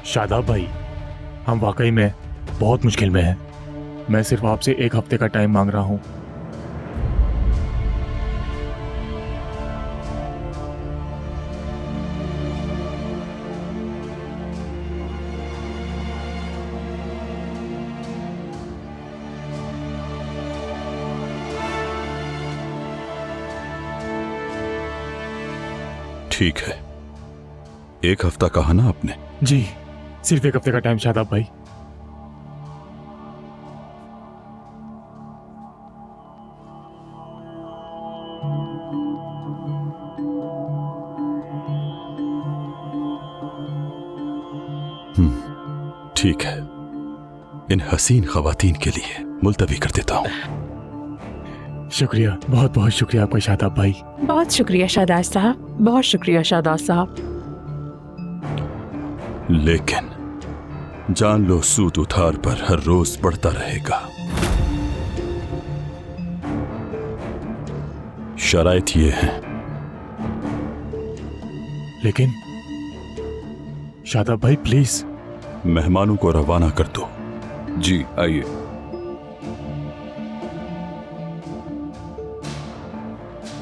शादाब भाई, हम वाकई में बहुत मुश्किल में हैं। मैं सिर्फ आपसे 1 हफ्ते का टाइम मांग रहा हूँ। ठीक है, 1 हफ्ता कहा ना आपने? जी, सिर्फ 1 हफ्ते का टाइम शादाब भाई। ठीक है, इन हसीन खवातीन के लिए मुलतवी कर देता हूँ। शुक्रिया, बहुत बहुत शुक्रिया आपका शादाब भाई। बहुत शुक्रिया शादाब साहब, बहुत शुक्रिया शादाब साहब। लेकिन जान लो, सूद उधार पर हर रोज बढ़ता रहेगा। शराइत ये है। लेकिन शादाब भाई प्लीज। मेहमानों को रवाना कर दो। जी आइए।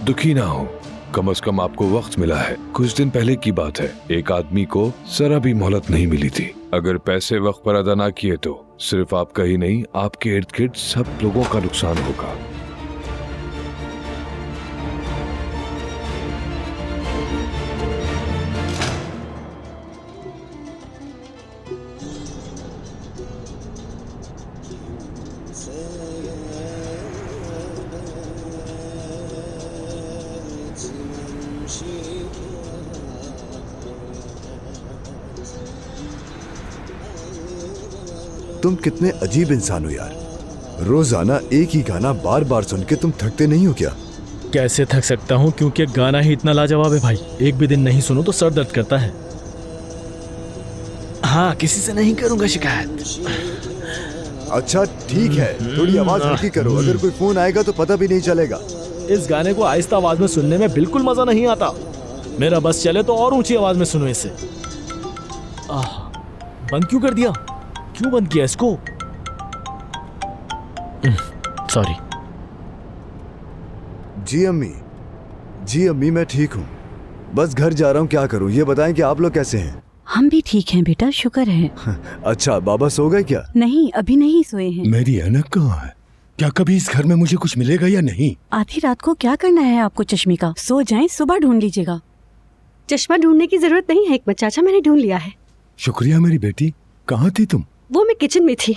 दुखी ना हो, कम से कम आपको वक्त मिला है। कुछ दिन पहले की बात है, एक आदमी को जरा भी मोहलत नहीं मिली थी। अगर पैसे वक्त पर अदा ना किए तो सिर्फ आपका ही नहीं, आपके इर्द गिर्द सब लोगों का नुकसान होगा। तुम कितने अजीब इंसान हो यार। रोजाना एक ही गाना बार बार सुन के तुम थकते नहीं हो क्या? कैसे थक सकता हूँ, क्योंकि गाना ही इतना लाजवाब है भाई। एक भी दिन नहीं सुनो तो सर दर्द करता है। हाँ, किसी से नहीं करूंगा शिकायत। अच्छा ठीक है, थोड़ी आवाज हल्की करो, अगर कोई फोन आएगा तो पता भी नहीं चलेगा। इस गाने को आहिस्ता आवाज में सुनने में बिल्कुल मजा नहीं आता। मेरा बस चले तो और ऊंची आवाज में सुनो इसे। बंद क्यों कर दिया? क्यों बंद किया इसको? सॉरी। जी अम्मी मैं ठीक हूँ, बस घर जा रहा हूँ। क्या करूँ ये बताएं कि आप लोग कैसे हैं? हम भी ठीक हैं बेटा, शुक्र है। अच्छा, बाबा सो गए क्या? नहीं, अभी नहीं सोए हैं। मेरी अनक कहाँ है? क्या कभी इस घर में मुझे कुछ मिलेगा या नहीं? आधी रात को क्या करना है आपको चश्मे का? सो जाएं, सुबह ढूंढ लीजिएगा। चश्मा ढूंढने की जरूरत नहीं है हिकमत चाचा, मैंने ढूंढ लिया है। शुक्रिया मेरी बेटी। कहाँ थी तुम? वो मैं किचन में थी।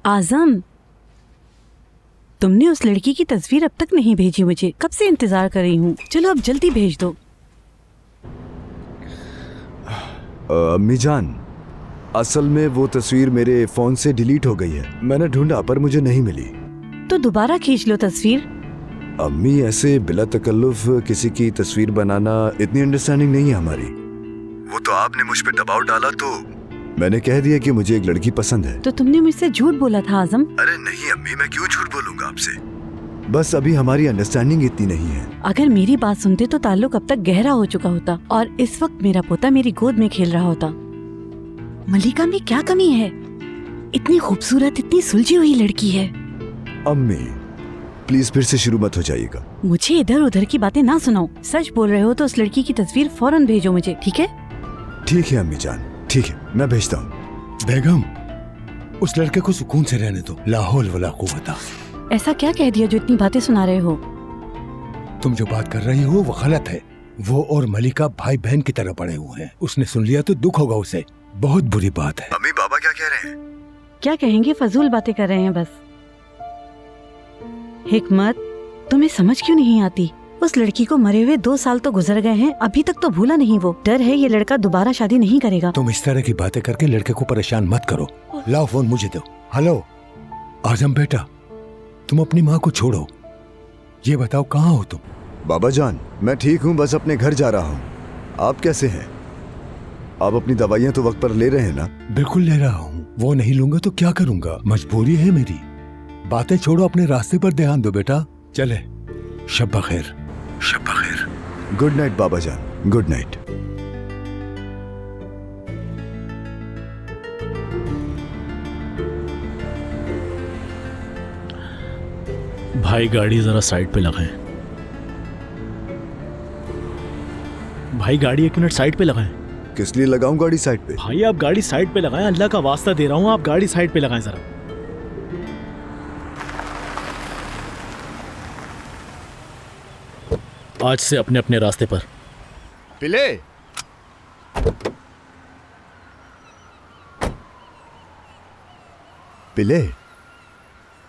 आजम, तुमने उस लड़की की तस्वीर अब तक नहीं भेजी मुझे। कब से इंतजार कर रही हूँ। चलो अब जल्दी भेज दो। अम्मी जान, असल में वो तस्वीर मेरे फोन से डिलीट हो गई है। मैंने ढूंढा पर मुझे नहीं मिली। तो दोबारा खींच लो तस्वीर। अम्मी, ऐसे बिला तकल्लुफ किसी की तस्वीर बनाना इतनी अंडरस्टैंडिंग नहीं है हमारी। वो तो आपने मुझ पे दबाव डाला तो मैंने कह दिया कि मुझे एक लड़की पसंद है। तो तुमने मुझसे झूठ बोला था आजम। अरे नहीं अम्मी, मैं क्यों झूठ बोलूंगा आपसे। बस अभी हमारी अंडरस्टैंडिंग इतनी नहीं है। अगर मेरी बात सुनते तो ताल्लुक अब तक गहरा हो चुका होता और इस वक्त मेरा पोता मेरी गोद में खेल रहा होता। मलिका में क्या कमी है? इतनी खूबसूरत, इतनी सुलझी हुई लड़की है। अम्मी प्लीज फिर से शुरू मत हो जाइएगा। मुझे इधर उधर की बातें ना सुनाओ। सच बोल रहे हो तो उस लड़की की तस्वीर फौरन भेजो मुझे, ठीक है? ठीक है अम्मी जान, ठीक है, मैं भेजता हूँ। बेगम, उस लड़के को सुकून से रहने दो। ला हौल वला कुव्वता। ऐसा क्या कह दिया जो इतनी बातें सुना रहे हो? तुम जो बात कर रही हो वो गलत है। वो और मलिका भाई बहन की तरह पड़े हुए हैं। उसने सुन लिया तो दुख होगा उसे। बहुत बुरी बात है। अम्मी बाबा क्या कह रहे हैं? क्या कहेंगे, फजूल बातें कर रहे हैं बस। हिकमत, तुम्हें समझ क्यों नहीं आती? उस लड़की को मरे हुए 2 साल तो गुजर गए हैं, अभी तक तो भूला नहीं वो। डर है ये लड़का दोबारा शादी नहीं करेगा। तुम इस तरह की बातें करके लड़के को परेशान मत करो। लाओ फोन मुझे दो। हेलो आजम बेटा, तुम अपनी माँ को छोड़ो। ये बताओ कहाँ हो तुम? बाबा जान, मैं ठीक हूँ, बस अपने घर जा रहा हूँ। आप कैसे हैं? आप अपनी दवाइयाँ तो वक्त पर ले रहे हैं ना? बिल्कुल ले रहा हूँ। वो नहीं लूंगा तो क्या करूँगा, मजबूरी है मेरी। बातें छोड़ो, अपने रास्ते पर ध्यान दो बेटा। चले, शब बखैर। शब बखैर। गुड नाइट बाबा जान, गुड नाइट। भाई गाड़ी जरा साइड पे लगाएं। भाई गाड़ी 1 मिनट साइड पे लगाएं। किस लिए लगाऊं गाड़ी साइड पे? भाई आप गाड़ी साइड पे लगाएं, अल्लाह का वास्ता दे रहा हूं, आप गाड़ी साइड पे लगाएं जरा। आज से अपने अपने रास्ते पर। पिले, पिले,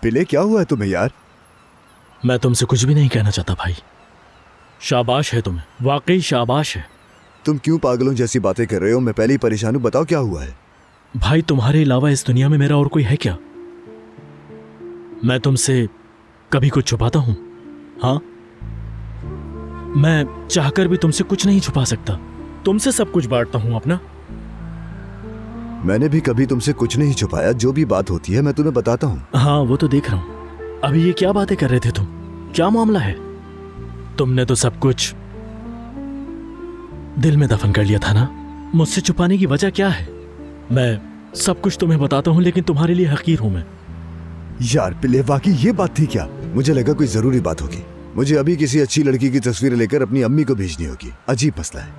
पिले क्या हुआ है तुम्हें यार? मैं तुमसे कुछ भी नहीं कहना चाहता भाई। शाबाश है तुम्हें, वाकई शाबाश है। तुम क्यों पागलों जैसी बातें कर रहे हो? मैं पहले ही परेशान हूं, बताओ क्या हुआ है? भाई तुम्हारे अलावा इस दुनिया में मेरा और कोई है क्या? मैं तुमसे कभी कुछ छुपाता हूं? हाँ, मैं चाहकर भी तुमसे कुछ नहीं छुपा सकता। तुमसे सब कुछ बांटता हूं अपना। मैंने भी कभी तुमसे कुछ नहीं छुपाया, जो भी बात होती है मैं तुम्हें बताता हूँ। हाँ वो तो देख रहा हूं। अभी ये क्या बातें कर रहे थे तुम? क्या मामला है? तुमने तो सब कुछ दिल में दफन कर लिया था ना? मुझसे छुपाने की वजह क्या है? मैं सब कुछ तुम्हें बताता हूं, लेकिन तुम्हारे लिए हकीर हूं मैं। यार पिले, वाकई ये बात थी क्या? मुझे लगा कोई जरूरी बात होगी। मुझे अभी किसी अच्छी लड़की की तस्वीर लेकर अपनी अम्मी को भेजनी होगी। अजीब मसला है।